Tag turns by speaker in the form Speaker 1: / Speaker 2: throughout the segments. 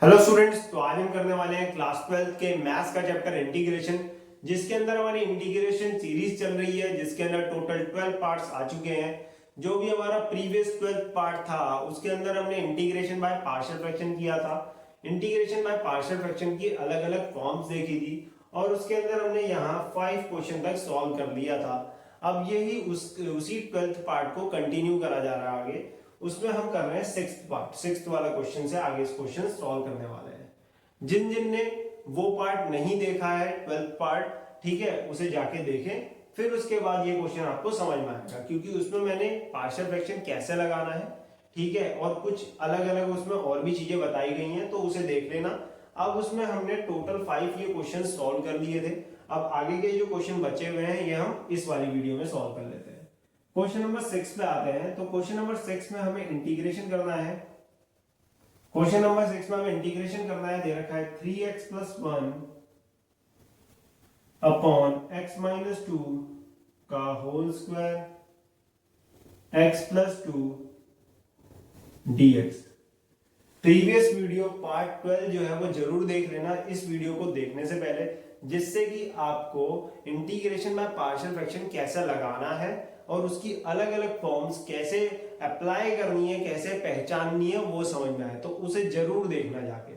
Speaker 1: Hello students, तो आज हम करने वाले हैं क्लास 12 के मैथ्स का चैप्टर इंटीग्रेशन, जिसके अंदर हमारी इंटीग्रेशन सीरीज चल रही है, जिसके अंदर टोटल 12 पार्ट्स आ चुके हैं। जो भी हमारा प्रीवियस 12 पार्ट था उसके अंदर हमने इंटीग्रेशन बाय पार्शियल फ्रैक्शन किया था। इंटीग्रेशन बाय पार्शियल फ्रैक्शन की अलग अलग फॉर्म्स देखी थी और उसके अंदर हमने यहाँ 5 क्वेश्चन तक सॉल्व कर लिया था। अब यही उसी 12th पार्ट को कंटिन्यू करा जा रहा है आगे। उसमें हम कर रहे हैं सिक्स्थ वाला क्वेश्चन से आगे इस क्वेश्चन सॉल्व करने वाले हैं। जिन जिन ने वो पार्ट नहीं देखा है 12th पार्ट, ठीक है, उसे जाके देखें, फिर उसके बाद ये क्वेश्चन आपको समझ में आएगा, क्योंकि उसमें मैंने पार्शियल फ्रैक्शन कैसे लगाना है, ठीक है, और कुछ अलग अलग उसमें और भी चीजें बताई गई हैं, तो उसे देख लेना। अब उसमें हमने टोटल 5 ये क्वेश्चन सॉल्व कर लिए थे। अब आगे के जो क्वेश्चन बचे हुए हैं ये हम इस वाली वीडियो में सॉल्व कर लेते हैं। क्वेश्चन नंबर 6 पे आते हैं। तो क्वेश्चन नंबर 6 में हमें इंटीग्रेशन करना है। क्वेश्चन नंबर 6 में हमें इंटीग्रेशन करना है। दे रखा है 3x + 1 अपॉन x - 2 का whole square x + 2 dx। Previous video part 12 जो है वो जरूर देख लेना इस वीडियो को देखने से पहले, जिससे कि आपको इंटीग्रेशन बाय पार्शियल फ्रैक्शन कैसे लगाना है और उसकी अलग अलग फॉर्म्स कैसे अप्लाई करनी है, कैसे पहचाननी है, वो समझ में आए। तो उसे जरूर देखना जाके,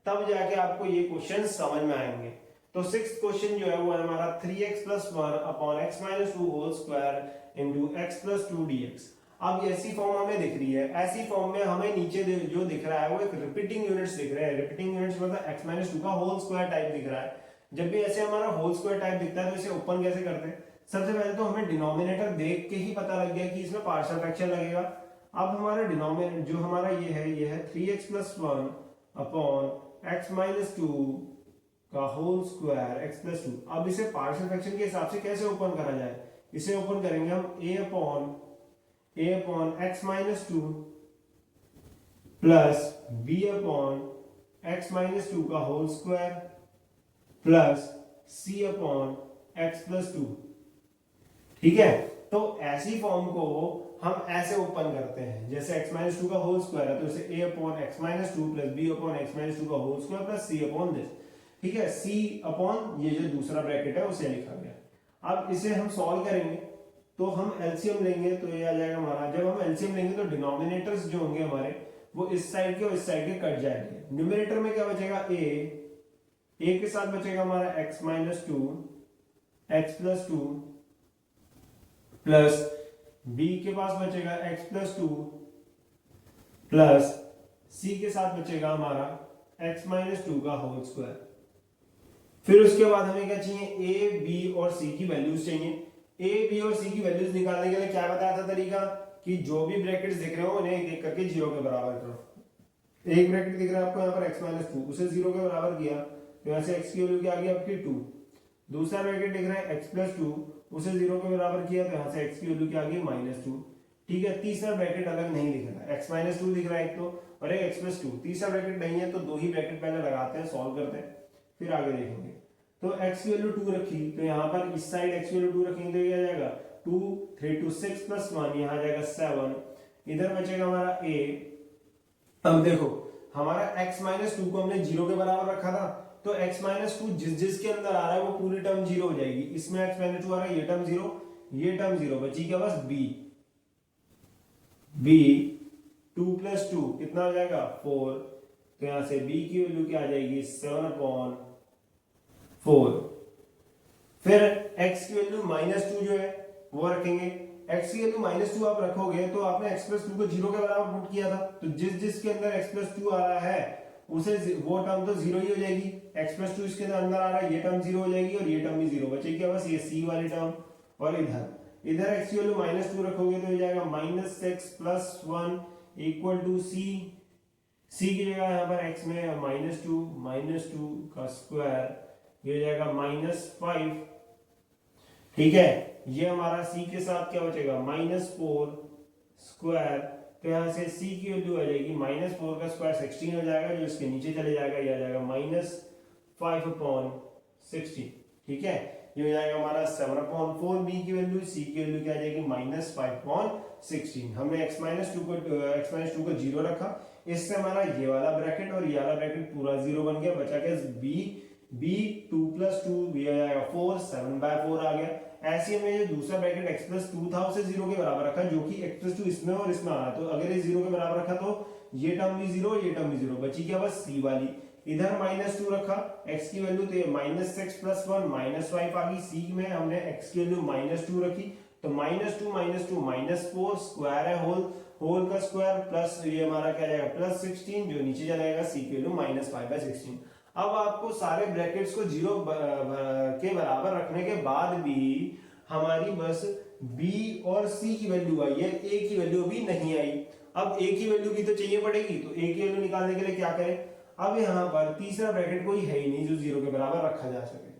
Speaker 1: तब जाके आपको ये क्वेश्चन समझ में आएंगे। तो 6th क्वेश्चन जो है वो है हमारा 3x + 1 upon x - 2 whole square into x + 2 dx। अब ऐसी फॉर्म हमें दिख रही है। ऐसी फॉर्म में हमें नीचे जो दिख रहा है वो एक रिपीटिंग यूनिट्स दिख रहे हैं। रिपीटिंग यूनिट्स मतलब x - 2 का होल स्क्वायर टाइप दिख रहा है। जब भी ऐसे हमारा होल स्क्वायर टाइप दिखता है तो इसे ओपन कैसे करते हैं? सबसे पहले तो हमें डिनोमिनेटर देख के ही पता लग गया कि इसमें पार्शियल फ्रैक्शन लगेगा। अब हमारा डिनोमिनेटर जो हमारा ये है 3x + 1 अपॉन x - 2 का होल स्क्वायर x + 2। अब इसे पार्शियल फ्रैक्शन के हिसाब से कैसे ओपन करा जाए? इसे ओपन करेंगे हम a upon x - 2 plus b upon x - 2 का whole square plus c upon x + 2। ठीक है, तो ऐसी फॉर्म को हम ऐसे ओपन करते हैं, जैसे x - 2 का होल स्क्वायर है तो इसे a upon x - 2 plus b upon x - 2 का whole square plus c upon this. ठीक है, c अपॉन ये जो दूसरा ब्रैकेट है उसे लिखा गया। अब इसे हम सॉल्व करेंगे तो हम एलसीएम लेंगे तो ये आ जाएगा हमारा। जब हम एलसीएम लेंगे तो डिनोमिनेटर्स जो होंगे हमारे वो इस साइड के और इस साइड के कट जाएंगे। न्यूमरेटर में क्या बचेगा? a के साथ बचेगा हमारा x - 2 x + 2 प्लस b के पास बचेगा x + 2 प्लस c के साथ बचेगा हमारा x - 2 का होल स्क्वायर। फिर उसके बाद हमें क्या चाहिए? a b और c की वैल्यूज चाहिए। a b और c की वैल्यूज निकालने के लिए क्या बताया था तरीका कि जो भी ब्रैकेट्स दिख रहे हो उन्हें एक एक करके 0 के बराबर करो। एक ब्रैकेट दिख रहा है आपको यहाँ पर x - 2, उसे 0 के बराबर किया तो यहाँ से x की वैल्यू क्या आ गई आपकी 2। दूसरा ब्रैकेट दिख रहा है x + 2, उसे 0 के बराबर किया तो यहाँ से x की वैल्यू क्या आ गई -2। ठीक है, तीसरा ब्रैकेट अलग नहीं दिख रहा है, x - 2 दिख रहा है एक तो, और एक x + 2। तीसरा ब्रैकेट नहीं है तो दो ही ब्रैकेट पहले लगाते हैं, सॉल्व करते हैं, फिर आगे देखेंगे। तो x की वैल्यू 2 रखी तो यहाँ पर इस साइड x की वैल्यू 2 रखेंगे तो ये आ जाएगा 2 3 2 6 + 1, यहाँ आ जाएगा 7। इधर बचेगा हमारा a। अब देखो हमारा x - 2 को हमने 0 के बराबर रखा था, तो x - 2 जिसके अंदर आ रहा है वो पूरी टर्म 0 हो जाएगी। इसमें x - 2 आ रहा है, ये टर्म 0, ये टर्म 0, बची क्या बस b। 2 + 2 कितना हो जाएगा 4, तो यहां से b की वैल्यू क्या आ जाएगी 7/4। फिर x की वैल्यू -2 जो है वो रखेंगे। x की वैल्यू -2 आप रखोगे तो आपने x + 2 को 0 के बराबर पुट किया था, तो जिसके अंदर x + 2 आ रहा है उसे वो टर्म तो 0 ही हो जाएगी। x + 2 इसके अंदर आ रहा है, ये टर्म 0 हो जाएगी और ये टर्म भी 0 बचेगी क्या बस ये c वाली टर्म। और इधर x की वैल्यू -2 रखोगे तो हो जाएगा -6 + 1 = c। c की जगह यहाँ पर x में -2 का स्क्वायर, ये हो जाएगा -5। ठीक है, ये हमारा c के साथ क्या बचेगा -4 स्क्वायर, तो यहां से c की वैल्यू आ जाएगी -4 का स्क्वायर 16 हो जाएगा, जो इसके नीचे चले जाएगा, ये आ जाएगा -5/16। ठीक है, ये हो जाएगा हमारा 7/4। b की वैल्यू, c की वैल्यू क्या आ जाएगी -5/16। हमने x - 2 को 0 रखा, इससे हमारा ये वाला ब्रैकेट और ये वाला ब्रैकेट पूरा 0 बन गया, बचा क्या b, b 2 + 2 b आ जाएगा 4, 7/4 आ गया। ऐसे ही हमने जो दूसरा ब्रैकेट x + 2 था उसे 0 के बराबर रखा, जो कि x + 2 इसमें और इसमें आ रहा है, तो अगर ये 0 के बराबर रखा तो ये टर्म भी 0, ये टर्म भी 0, बची क्या बस c वाली। इधर -2 रखा, x की वैल्यू तो ये -6 + 1 -5 आ गई, c में हमने x की वैल्यू -2 रखी, तो -2 -4 स्क्वायर है होल का स्क्वायर प्लस ये हमारा क्या जाएगा +16, जो नीचे जाएगा c की वैल्यू -5/16। अब आपको सारे ब्रैकेट्स को 0 के बराबर रखने के बाद भी हमारी बस b और c की वैल्यू आई है, a की वैल्यू भी नहीं आई। अब a की वैल्यू भी तो चाहिए पड़ेगी, तो a की वैल्यू निकालने के लिए क्या करें, अब यहाँ पर तीसरा ब्रैकेट कोई है ही नहीं जो 0 के बराबर रखा जा सके,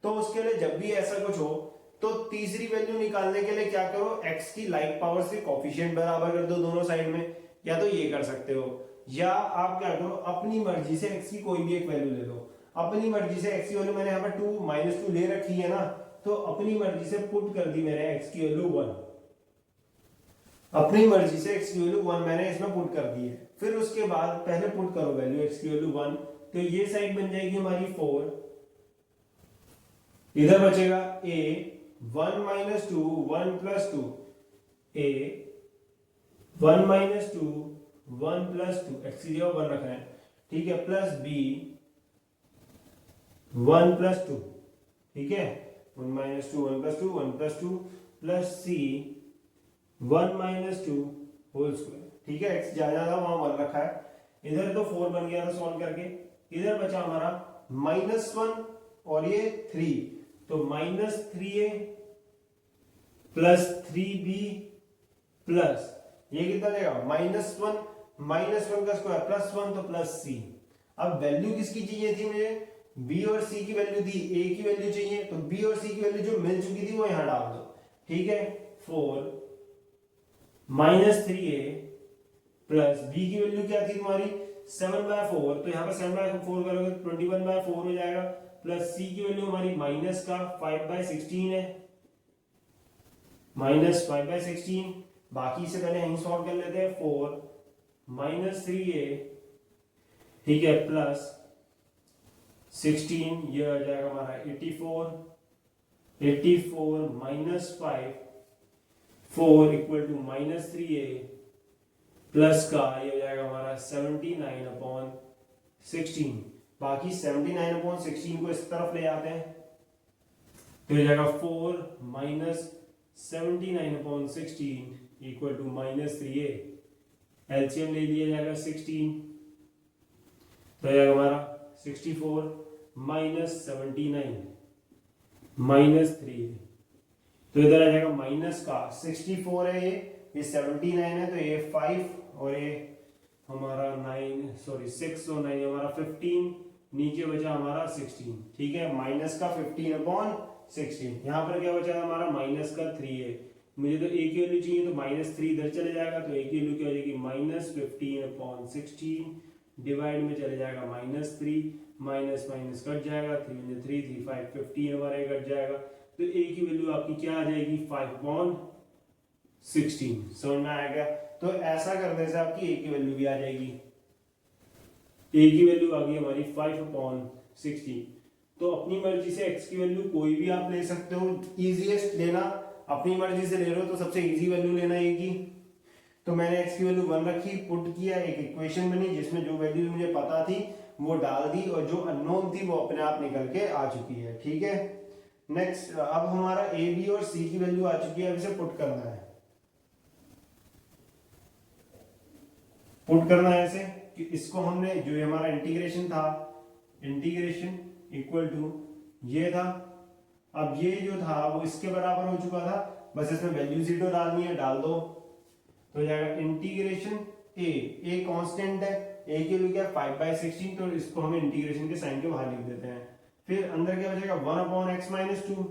Speaker 1: तो उसके लिए जब भी ऐसा कुछ हो तो तीसरी वैल्यू निकालने के लिए क्या करो, x की लाइक पावर से कोफिशिएंट बराबर कर दो दोनों साइड में, या तो ये कर सकते हो, या आप क्या करो अपनी मर्जी से x की कोई भी एक वैल्यू ले लो। अपनी मर्जी से x की वैल्यू मैंने यहाँ पर 2 -2 ले रखी है ना, तो अपनी मर्जी से पुट कर दी मैंने x की वैल्यू 1, अपनी मर्जी से x की वैल्यू 1 मैंने इसमें पुट कर दी है। फिर उसके बाद पहले पुट करो वैल्यू x की वैल्यू 1, तो ये साइड बन जाएगी हमारी 4, इधर बचेगा a 1 - 2 1 + 2 a 1 - 2 1 + 2 x की जगह 1 रख रहे हैं, ठीक है, प्लस b 1 + 2, ठीक है, 1 - 2 1 + 2 1 + 2 प्लस c 1 - 2 होल स्क्वायर, ठीक है, x ज्यादा था वहां 1 रखा है, इधर तो 4 बन गया था सॉल्व करके, इधर बचा हमारा -1 और ये 3, तो -3a प्लस 3b प्लस ये कितना देगा -1 का स्क्वायर प्लस 1 तो प्लस c। अब वैल्यू किसकी चाहिए थी मुझे, b और c की वैल्यू दी, a की वैल्यू चाहिए, तो b और c की वैल्यू जो मिल चुकी थी वो यहां डाल दो, ठीक है, 4 -3a प्लस b की वैल्यू क्या थी तुम्हारी 7/4, तो यहाँ पर 7/4 करोगे 21/4 हो जाएगा, प्लस c की वैल्यू हमारी माइनस का 5/16 है, -5/16, बाकी से पहले यहीं सॉल्व कर लेते हैं, 4 -3a, ठीक है, प्लस 16, ये आ जाएगा हमारा 84 -5 4 = -3a प्लस का ये हो जाएगा हमारा 79/16, बाकी 79/16 को इस तरफ ले जाते हैं, तो हो जाएगा 4 - 79/16 = -3a, एलसीएम ले लिया जाएगा 16, तो जाएगा हमारा 64 - 79 -3, तो इधर आ जाएगा माइनस का 64 है, ये 79 है, तो ये 5 और ये हमारा 6 और 9 हमारा 15, नीचे बचा हमारा 16, ठीक है, माइनस का 15/16, यहाँ पर क्या बचा हमारा माइनस का 3 है, मुझे तो a की वैल्यू चाहिए, तो -3 इधर चले जाएगा, तो a की वैल्यू क्या हो जाएगी -15/16, डिवाइड में चले जाएगा -3, माइनस माइनस कट जाएगा, 3 3 3 5 15 हमारा कट जाएगा, तो a की वैल्यू आपकी क्या आ जाएगी 5/16, समझ में आएगा। तो ऐसा करने से आपकी a की वैल्यू भी आ जाएगी, a की वैल्यू आ गई हमारी 5/16। तो अपनी मर्जी से x की वैल्यू कोई भी आप ले सकते हो, इजीएस्ट लेना, अपनी मर्जी से ले रहे हो तो सबसे इजी वैल्यू लेना है की, तो मैंने x की वैल्यू 1 रखी, पुट किया, एक इक्वेशन बनी जिसमें जो वैल्यू मुझे पता थी वो डाल दी और जो अननोन थी वो अपने आप निकल के आ चुकी है, ठीक है। नेक्स्ट, अब हमारा a b और c की वैल्यू आ चुकी है, अब इसे पुट करना है, पुट करना है ऐसे कि इसको हमने जो हमारा इंटीग्रेशन था, इंटीग्रेशन इक्वल टू ये था, अब ये जो था वो इसके बराबर हो चुका था, बस इसमें वैल्यू 0 डालनी है, डाल दो, तो हो जाएगा इंटीग्रेशन a कांस्टेंट है, a की वैल्यू क्या है 5/16, तो इसको हम इंटीग्रेशन के साइन के बाहर लिख देते हैं, फिर अंदर क्या बचेगा 1/x - 2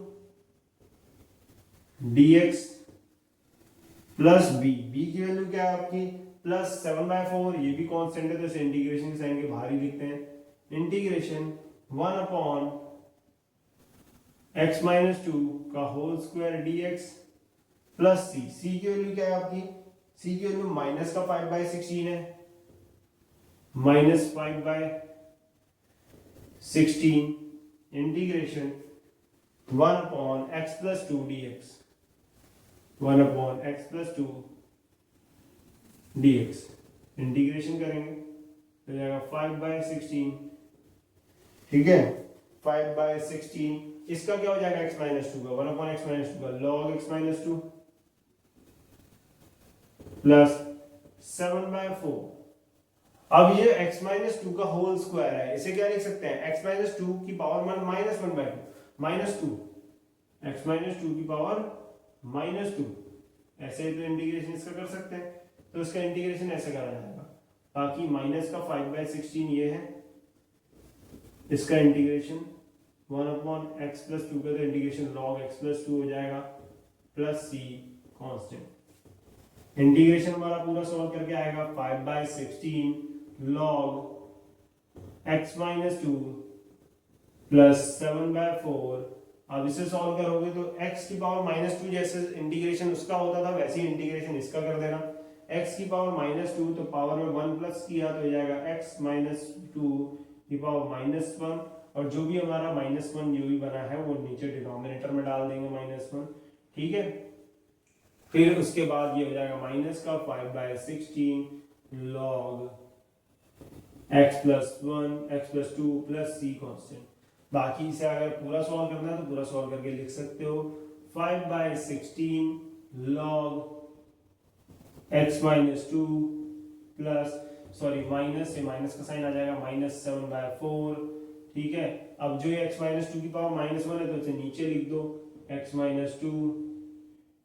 Speaker 1: dx plus b, b की वैल्यू क्या है आपकी प्लस 7/4, ये भी कांस्टेंट है तो इसे इंटीग्रेशन के साइन के बाहर ही लिखते हैं, इंटीग्रेशन 1/x - 2 का whole square dx plus c, c की वैल्यू क्या है आपकी, c की वैल्यू माइनस का 5/16 है, minus 5/16 integration 1/x+2 dx, 1/x+2 dx integration करेंगे तो जाएगा 5/16, ठीक है। 5/16 इसका क्या हो जाएगा x-2 का 1/x-2 का log x-2 प्लस 7/4। अब ये x-2 का होल स्क्वायर है, इसे क्या लिख सकते हैं x-2 की पावर -1/2 -2 x-2 की पावर -2, ऐसे तो इंटीग्रेशन इसका कर सकते हैं। तो इसका इंटीग्रेशन ऐसे करा जाएगा, बाकी माइनस का 5/16 ये है, इसका इंटीग्रेशन 1/x+2 का तो इंटीग्रेशन log x+2 हो जाएगा प्लस c कांस्टेंट। इंटीग्रेशन हमारा पूरा सॉल्व करके आएगा 5/16 log x-2 प्लस 7/4। अब इसे सॉल्व करोगे तो x की पावर -2 जैसे इंटीग्रेशन उसका होता था वैसे ही इंटीग्रेशन इसका कर देना। x की पावर -2 तो पावर में 1 प्लस किया तो हो जाएगा x-2 की पावर -1, और जो भी हमारा -1 जो भी बना है वो नीचे डिनोमिनेटर में डाल देंगे -1, ठीक है। फिर उसके बाद ये हो जाएगा माइनस का 5/16 log x+1 x+2 plus c constant. बाकी इसे अगर पूरा सॉल्व करना है तो पूरा सॉल्व करके लिख सकते हो 5/16 log x-2 प्लस माइनस से माइनस का साइन आ जाएगा -7/4, ठीक है। अब जो ये x-2 की पावर -1 है तो इसे नीचे लिख दो x-2,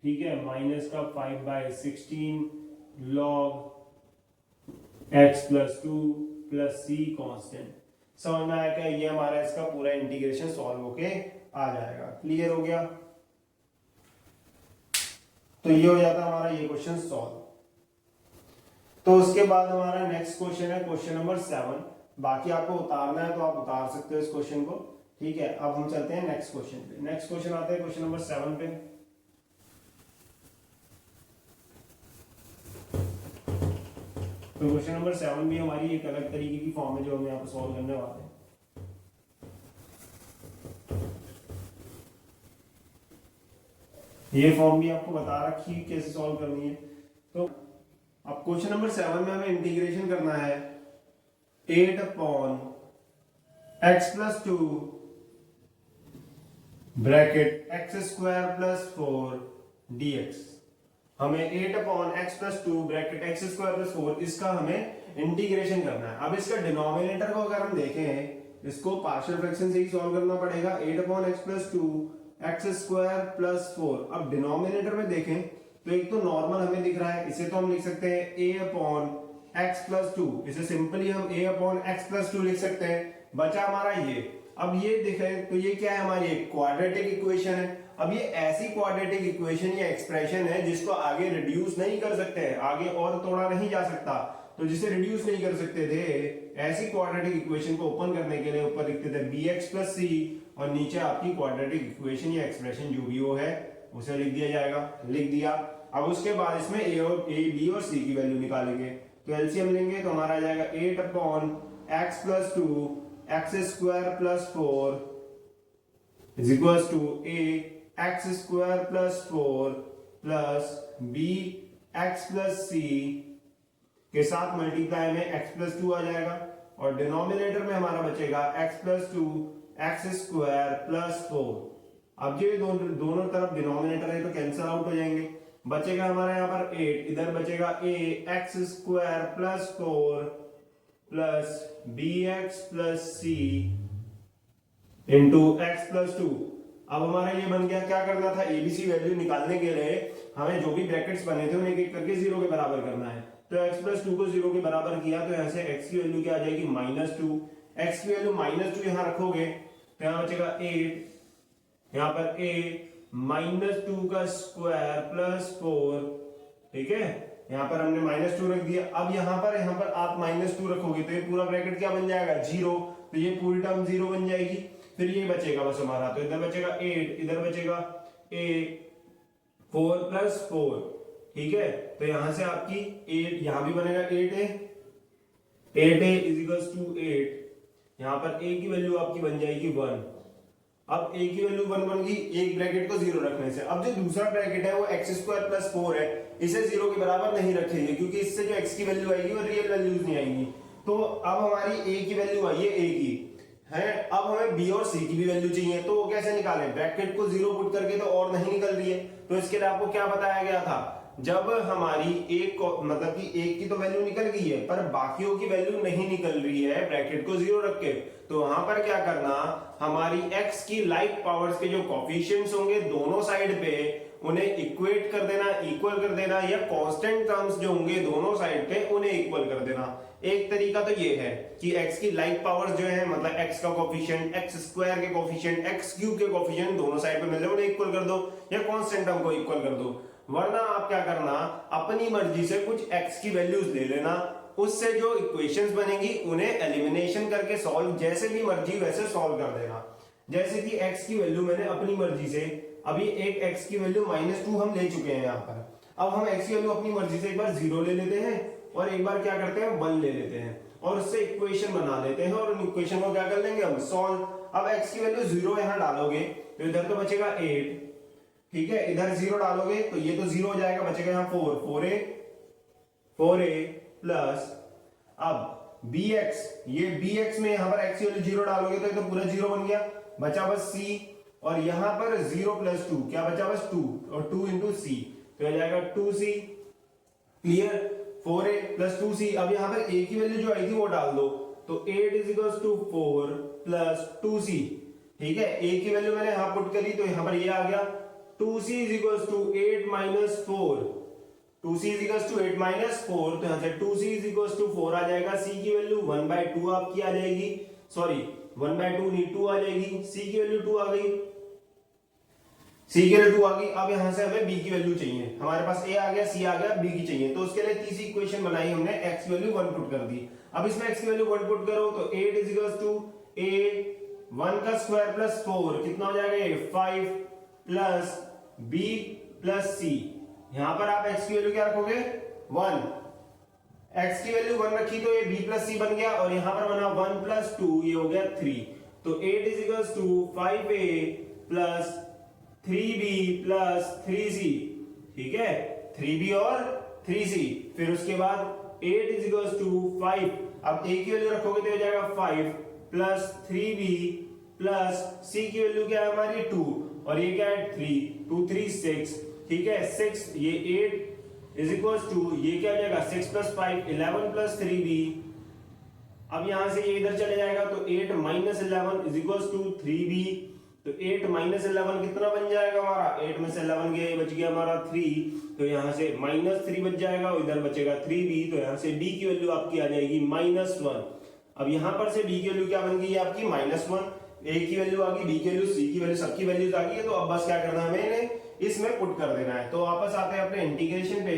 Speaker 1: ठीक है, माइनस का 5/16 log x+2 plus c constant. समझ में आया क्या? ये हमारा इसका पूरा इंटीग्रेशन सॉल्व होके आ जाएगा। क्लियर हो गया? तो ये हो जाता हमारा ये क्वेश्चन सॉल्व। तो उसके बाद हमारा नेक्स्ट क्वेश्चन है क्वेश्चन नंबर 7। बाकी आपको उतारना है तो आप उतार सकते हो इस क्वेश्चन को, ठीक है। अब हम चलते हैं नेक्स्ट क्वेश्चन पे। नेक्स्ट क्वेश्चन आते हैं क्वेश्चन नंबर 7 पे। तो क्वेश्चन नंबर 7 भी हमारी एक अलग तरीके की फॉर्म है जो हम यहाँ पे सॉल्व करने वाले हैं। ये फॉर्म भी आपको बता रखी है कैसे सॉल्व करनी है। तो अब क्वेश्चन नंबर 7 में हमें इंटीग्रेशन करना है 8/x+2 ब्रैकेट x² + 4 dx। हमें 8/x+2 ब्रैकेट x² + 4 इसका हमें इंटीग्रेशन करना है। अब इसका डिनोमिनेटर को अगर हम देखें, इसको पार्शियल फ्रैक्शन से ही सॉल्व करना पड़ेगा। 8/x+2 x² + 4। अब डिनोमिनेटर में देखें तो एक तो नॉर्मल हमें दिख रहा है, इसे तो हम लिख सकते हैं a/x+2। इसे सिंपली हम a/x+2 लिख सकते हैं। बचा हमारा ये। अब ये देखें तो ये क्या है, हमारी एक क्वाड्रेटिक इक्वेशन है। अब ये ऐसी क्वाड्रेटिक इक्वेशन या एक्सप्रेशन है जिसको आगे रिड्यूस नहीं कर सकते हैं, आगे और तोड़ा नहीं जा सकता, तो जिसे रिड्यूस नहीं कर सकते थे, ऐसी क्वाड्रेटिक इक्वेशन को ओपन करने के लिए ऊपर लिखते थे bx + c और नीचे आपकी क्वाड्रेटिक इक्वेशन या एक्सप्रेशन जो भी वो है उसे लिख दिया जाएगा। लिख दिया। अब उसके बाद इसमें a, b और c की वैल्यू निकालेंगे। तो एलसीएम लेंगे तो हमारा आ जाएगा 8/x+2 x² + 4 is equals to a(x² + 4 plus bx + c के साथ मल्टीप्लाई में x+2 आ जाएगा और डिनोमिनेटर में हमारा बचेगा x+2 x² + 4। अब ये दोनों तरफ डिनोमिनेटर है तो कैंसिल आउट हो जाएंगे। बचेगा हमारा यहाँ पर 8, इधर बचेगा a(x² + 4 plus bx + c into x+2। अब हमारा ये बन गया। क्या करना था, एबीसी वैल्यू निकालने के लिए हमें जो भी ब्रैकेट्स बने थे उन्हें एक एक करके 0 के बराबर करना है। तो x+2 को 0 के बराबर किया तो यहाँ से x की वैल्यू क्या आ जाएगी -2। x की वैल्यू -2 यहाँ रखोगे तो यहाँ बचेगा 8, यहाँ पर a -2 का स्क्वायर प्लस 4, ठीक है। यहाँ पर हमने -2 रख दिया। अब यहाँ पर आप -2 रखोगे तो ये पूरा ब्रैकेट क्या बन जाएगा 0, तो ये पूरी टर्म 0 बन जाएगी। फिर ये बचेगा बस हमारा, तो इधर बचेगा 8, इधर बचेगा a 4 + 4, ठीक है। तो यहां से आपकी 8 यहां भी बनेगा 8a 8a is equal to 8, यहाँ पर a की वैल्यू आपकी बन जाएगी 1। अब a की वैल्यू 1 बन गई, एक ब्रैकेट को 0 रखने से। अब जो दूसरा ब्रैकेट है वो x स्क्वायर प्लस 4 है, इसे 0 के बराबर नहीं रखेंगे क्योंकि इससे जो x की वैल्यू आएगी वो रियल वैल्यूज नहीं आएगी। तो अब हमारी a की वैल्यू आई है a की है, अब हमें b और c की भी वैल्यू चाहिए। तो वो कैसे निकालें, ब्रैकेट को 0 पुट करके तो और नहीं निकल रही है। तो इसके लिए आपको क्या बताया गया था, जब हमारी एक मतलब कि एक की तो वैल्यू निकल गई है पर बाकियों की वैल्यू नहीं निकल रही है ब्रैकेट को 0 रख के, तो वहां पर क्या करना, हमारी x की लाइक पावर्स के जो कोफिशिएंट्स होंगे दोनों साइड पे उन्हें इक्वेट कर देना, इक्वल कर देना, या कांस्टेंट टर्म्स जो होंगे दोनों साइड पे उन्हें इक्वल कर देना। एक तरीका तो ये है कि x की लाइक पावर्स जो है मतलब x का कोफिशिएंट, x स्क्वायर के कोफिशिएंट, x क्यूब के कोफिशिएंट दोनों साइड पे मिल रहे उन्हें इक्वल कर दो, या कांस्टेंट टर्म को इक्वल कर दो। वरना आप क्या करना, अपनी मर्जी से कुछ x की वैल्यूज ले लेना, उससे जो इक्वेशंस बनेंगी उन्हें एलिमिनेशन करके सॉल्व, जैसे भी मर्जी वैसे सॉल्व कर देना। जैसे कि x की वैल्यू मैंने अपनी मर्जी से, अभी एक x की वैल्यू -2 हम ले चुके हैं यहाँ पर। अब हम x की वैल्यू अपनी मर्जी से एक बार 0 ले लेते हैं और एक बार क्या करते हैं 1 ले लेते हैं और उससे इक्वेशन बना लेते हैं और उन इक्वेशन को क्या कर लेंगे हम सॉल्व। अब x की वैल्यू 0 यहाँ डालोगे तो इधर तो बचेगा 8, ठीक है, इधर 0 डालोगे तो ये तो 0 हो जाएगा, बचेगा यहाँ 4a प्लस, अब bx, ये bx में यहाँ पर x की वैल्यू 0 डालोगे तो ये तो पूरा 0 बन गया, बचा बस c, और यहाँ पर 0 प्लस 2 क्या बचा बस 2, और 2 इंटू सी तो हो जाएगा 2c, clear, 4a plus 2c। अब यहाँ पर a की वैल्यू जो आई थी वो डाल दो, तो 8 is equal to 4 plus 2c, ठीक है, a की वैल्यू मैंने यहाँ पुट करी तो यहाँ पर ये आ गया 2c is equal to 8 minus 4, 2c is equal to 8 minus 4, तो यहाँ से 2c इज इक्वल टू 4 आ जाएगा, c की वैल्यू 1/2 आपकी आ जाएगी, सॉरी 1/2 नहीं 2 आ जाएगी, c की वैल्यू 2 आ गई, c की वैल्यू 2 आ गई। अब यहाँ से हमें b की वैल्यू चाहिए, हमारे पास a आ गया, c आ गया, b की चाहिए, तो उसके लिए तीसरी इक्वेशन बनाई हमने, x की वैल्यू 1 पुट कर दी। अब इसमें x की वैल्यू 1 पुट करो तो 8 इज इक्वल टू a 1 का स्क्वायर प्लस 4 कितना हो जाएगा ये 5 प्लस b प्लस c, यहां पर आप x की वैल्यू क्या रखोगे 1, x की वैल्यू 1 रखी तो ये b प्लस c बन गया, और यहां पर बना 1 प्लस 2 ये हो गया 3, तो 8 is equal to 5a plus 3b plus 3c, ठीक है, 3b और 3c, फिर उसके बाद 8 इज इक्वल टू 5, अब a की वैल्यू रखोगे तो हो जाएगा 5 प्लस 3b प्लस c की वैल्यू क्या है हमारी 2, और ये क्या है 3, 2 3 6, ठीक है, 6 ये 8 इज इक्वल टू ये क्या हो जाएगा 6 प्लस 5 11 प्लस 3b, अब यहां से ये इधर चले जाएगा तो 8 minus 11 is equal to 3b, तो 8 माइनस 11 कितना बन जाएगा हमारा, 8 में से 11 गया, बच गया हमारा 3, तो यहां से -3 बच जाएगा और इधर बचेगा 3b, तो यहां से b की वैल्यू आपकी आ जाएगी -1। अब यहां पर से b की वैल्यू क्या बन गई आपकी -1, a की वैल्यू आ गई, b की वैल्यू, c की वैल्यू, सबकी वैल्यूज आ गई है, तो अब बस क्या करना है हमें इसमें पुट कर देना है। तो वापस आते हैं अपने इंटीग्रेशन पे।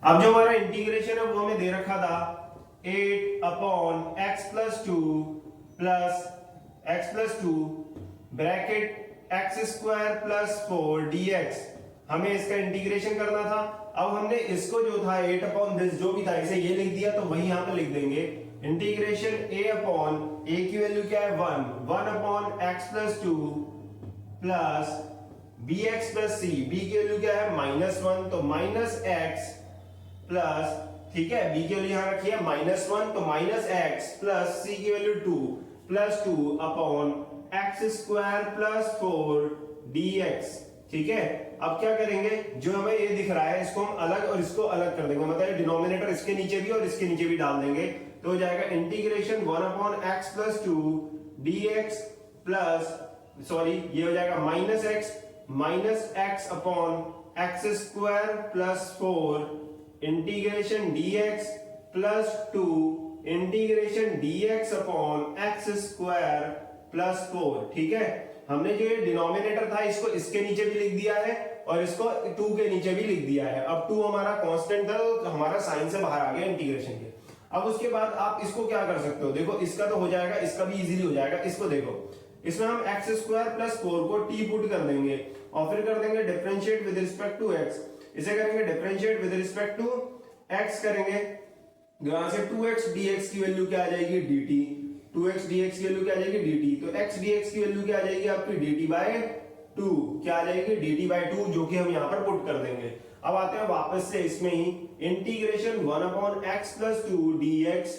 Speaker 1: अब जो हमारा इंटीग्रेशन है वो हमें दे रखा था 8 upon x plus 2 plus x plus 2 bracket x square plus 4 dx, हमें इसका इंटीग्रेशन करना था। अब हमने इसको जो था 8 अपॉन दिस जो भी था इसे ये लिख दिया, तो वही यहां पे लिख देंगे इंटीग्रेशन a अपॉन a की वैल्यू क्या है 1 upon x plus 2 plus bx plus c, b की वैल्यू क्या है -1, तो -x प्लस, ठीक है, b की वैल्यू यहां रखी है -1, तो -x प्लस c की value 2 plus 2 upon x square plus 4 dx, ठीक है। अब क्या करेंगे, जो हमें ये दिख रहा है इसको हम अलग और इसको अलग कर देंगे, मतलब डिनोमिनेटर इसके नीचे भी और इसके नीचे भी डाल देंगे, तो हो जाएगा integration 1 upon x plus 2 dx plus, sorry ये हो जाएगा -x upon x square plus 4 integration dx plus 2 integration dx upon x square plus 4, ठीक है। हमने जो ये डिनोमिनेटर था इसको इसके नीचे भी लिख दिया है और इसको 2 के नीचे भी लिख दिया है। अब 2 हमारा कांस्टेंट था तो हमारा साइन से बाहर आ गया इंटीग्रेशन के। अब उसके बाद आप इसको क्या कर सकते हो, देखो इसका तो हो जाएगा, इसका भी इजीली हो जाएगा। इसको देखो, इसमें हम x स्क्वायर प्लस 4 को t पुट कर देंगे और फिर कर देंगे differentiate with respect to x। इसे करेंगे differentiate with respect to x करेंगे,
Speaker 2: यहां से 2x dx की वैल्यू क्या आ जाएगी dt, 2x dx की वैल्यू क्या आ जाएगी dt, तो x dx की वैल्यू क्या आ जाएगी आपकी dt बाय 2, क्या आ जाएगी dt बाय 2, जो कि हम यहां पर पुट कर देंगे। अब आते हैं वापस से इसमें ही, integration 1 upon x plus 2 dx,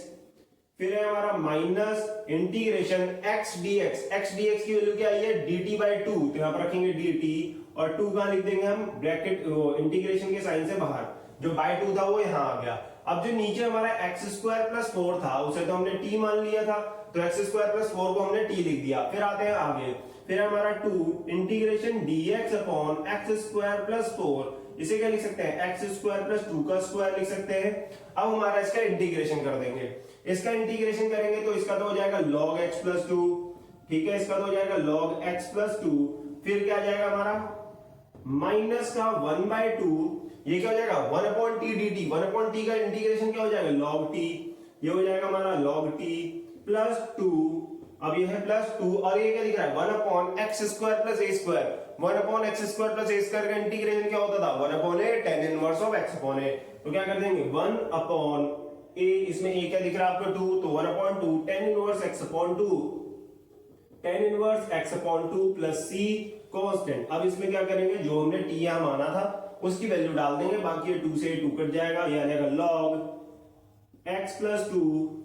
Speaker 2: फिर है हमारा minus integration x dx, x dx की वैल्यू क्या आई है dt बाय 2, तो यहां पर रखेंगे dt और 2 कहां लिख देंगे हम ब्रैकेट इंटीग्रेशन के साइन से बाहर, जो बाय 2 था वो यहां आ गया। अब जो नीचे हमारा एक्स स्क्वायर प्लस 4 था उसे तो हमने t मान लिया था, तो एक्स स्क्वायर प्लस 4 को हमने t लिख दिया। फिर आते हैं आगे, फिर हमारा 2 integration dx upon x square plus 4, इसे क्या लिख सकते हैं एक्स स्क्वायर प्लस 2 का स्क्वायर लिख सकते हैं। अब हमारा इसका इंटीग्रेशन कर देंगे, इसका इंटीग्रेशन करेंगे तो इसका तो हो जाएगा log x प्लस 2, ठीक है, इसका तो हो जाएगा log x प्लस 2, फिर क्या आ जाएगा हमारा माइनस का 1 बाय 2, ये क्या हो जाएगा 1 upon T D T, 1 upon T का इंटीग्रेशन क्या हो जाएगा log t, ये हो जाएगा हमारा log t प्लस 2, अब ये है प्लस 2 और ये क्या दिख रहा है 1 upon x square plus A square, 1 upon x square plus A square का इंटीग्रेशन क्या होता था 1 upon A tan inverse of x upon A, तो क्या कर देंगे 1 अपॉन ए, इसमें ए क्या दिख रहा है आपको 2, तो 1 upon 2 tan inverse x upon 2, tan inverse x upon 2 plus c constant. अब इसमें क्या करेंगे जो हमने t यहां माना था उसकी वैल्यू डाल देंगे, बाकी ये 2 से 2 कट जाएगा, ये आ जाएगा log x प्लस 2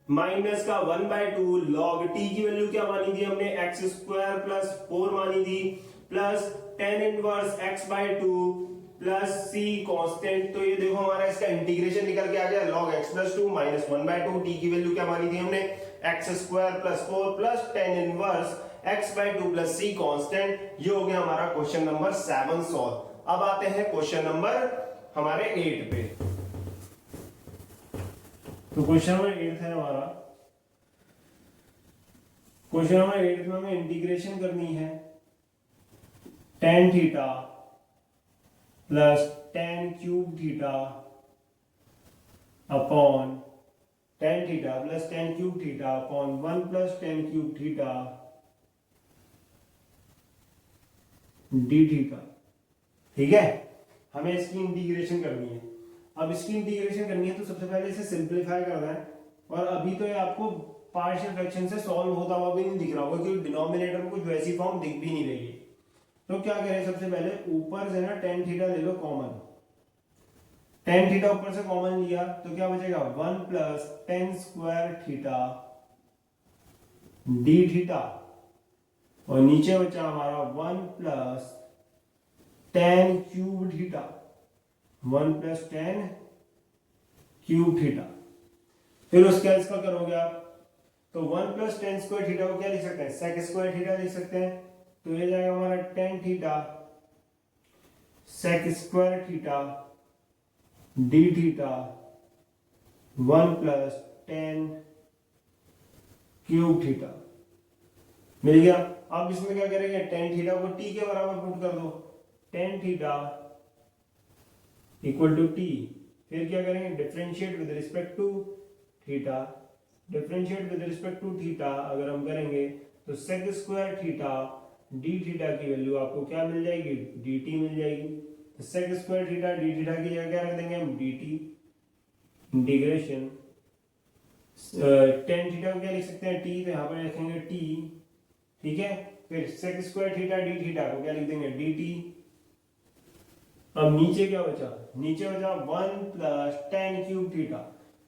Speaker 2: माइनस का 1 बाय 2 log t की वैल्यू क्या मानी थी हमने एक्स स्क्वायर प्लस 4 मानी थी, plus tan inverse x by 2 plus c constant. तो ये देखो हमारा इसका इंटीग्रेशन निकल के आ गया log x plus 2 minus 1 by 2, t की वैल्यू क्या मानी थी हमने X square plus 4 plus tan inverse x by 2 plus c constant. ये हो गया हमारा क्वेश्चन नंबर 7 सॉल्व। अब आते हैं क्वेश्चन नंबर हमारे 8 पे। तो क्वेश्चन नंबर 8 है हमारा, क्वेश्चन नंबर 8 में हमें इंटीग्रेशन करनी है tan theta plus tan cube theta upon tan theta plus tan cube theta upon 1 plus tan cube theta D theta, ठीक है। हमें इसकी इंटीग्रेशन करनी है। अब इसकी इंटीग्रेशन करनी है तो सबसे पहले इसे सिंपलीफाई करना है, और अभी तो ये आपको पार्शियल फ्रैक्शन से सॉल्व होता हुआ भी नहीं दिख रहा होगा क्योंकि डिनोमिनेटर में कुछ वैसी फॉर्म दिख भी नहीं रही है। तो क्या करें, सबसे पहले ऊपर से ना tan थीटा ले लो कॉमन, tan थीटा ऊपर से कॉमन लिया तो क्या बचेगा 1 plus tan square theta D theta, और नीचे बचा हमारा 1 plus tan cube theta, 1 plus tan cube theta. फिर उसके बाद इसका करोगे आप तो 1 प्लस tan स्क्वायर थीटा को क्या लिख सकते हैं sec स्क्वायर थीटा लिख सकते हैं, तो ये जाएगा हमारा tan theta sec square theta D theta 1 plus tan cube theta, मिल गया। अब इसमें क्या करेंगे tan थीटा को t के बराबर पुट कर दो, tan theta equal to t, फिर क्या करेंगे differentiate with respect to theta, differentiate with respect to theta अगर हम करेंगे तो sec square theta D theta की वैल्यू आपको क्या मिल जाएगी dt मिल जाएगी। तो sec square theta D theta की जगह क्या रख देंगे हम dt इंटीग्रेशन tan थीटा को क्या लिख सकते हैं t, तो यहाँ पर लिखेंगे t, ठीक है। फिर sec square theta D theta को क्या लिख देंगे dt। अब नीचे क्या बचा, नीचे बचा 1 प्लस tan क्यूब थीटा,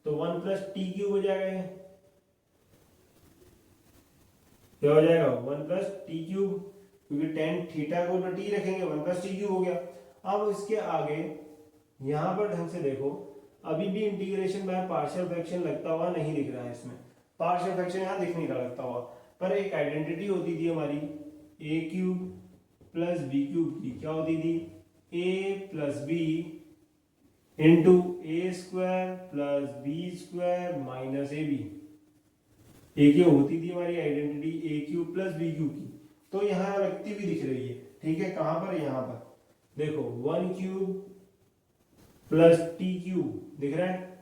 Speaker 2: तो 1 प्लस टी क्यूब हो जाएगा, क्या हो जाएगा 1 प्लस टी क्यूब, क्योंकि tan थीटा को तो t रखेंगे 1 प्लस टी क्यूब हो गया। अब इसके आगे यहां पर ढंग से देखो, अभी भी इंटीग्रेशन बाय पार्शियल फ्रैक्शन लगता हुआ नहीं दिख रहा है, इसमें पार्शियल फ्रैक्शन यहां दिख नहीं रहा लगता हुआ, पर एक आइडेंटिटी होती थी हमारी a cube plus B cube की, क्या होती थी a plus B into A square plus B square minus A B, एक ये होती थी हमारी identity a cube plus B cube की। तो यहां लगती भी दिख रही है, ठीक है, कहां पर यहां पर देखो 1 क्यूब प्लस टी क्यूब दिख रहा है,